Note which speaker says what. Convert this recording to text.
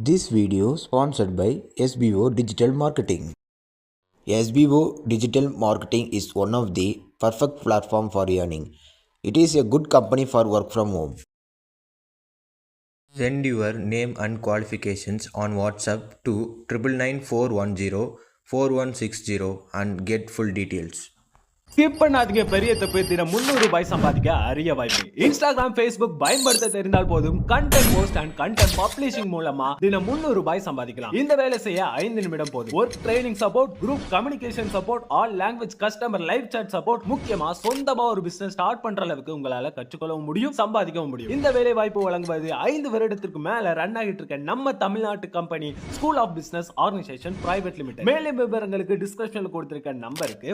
Speaker 1: This video sponsored by SBO Digital Marketing. SBO Digital Marketing is one of the perfect platform for earning. It is a good company for work from home. Send your name and qualifications on WhatsApp to 9994104160 and get full details.
Speaker 2: Skip பண்ணாதீங்க. பெரிய தப்பு. தினம் 300 ரூபாய் சம்பாதிக்க அரிய வாய்ப்பு. Instagram, Facebook பயன்படுத்த தெரிந்தால் போதும் content post and content publishing மூலமா தினம் 300 ரூபாய் சம்பாதிக்கலாம். இந்த வேலை செய்ய 5 நிமிடம் போதும். Work training support, group communication support, all language customer live chat support, முக்கியமா சொந்தமா ஒரு பிசினஸ் ஸ்டார்ட் பண்ற அளவுக்கு உங்களால கற்றுக்கொள்ளவும் முடியும், சம்பாதிக்கவும் முடியும். இந்த வேலை வாய்ப்பு வழங்குவது 5 வருடத்திற்கு மேல ரன் ஆகிட்டு இருக்க நம்ம தமிழ்நாட்டு company school of business organisation private limited. மேலும் விவரங்களுக்கு டிஸ்கிரிப்ஷன்ல கொடுத்திருக்க நம்பருக்கு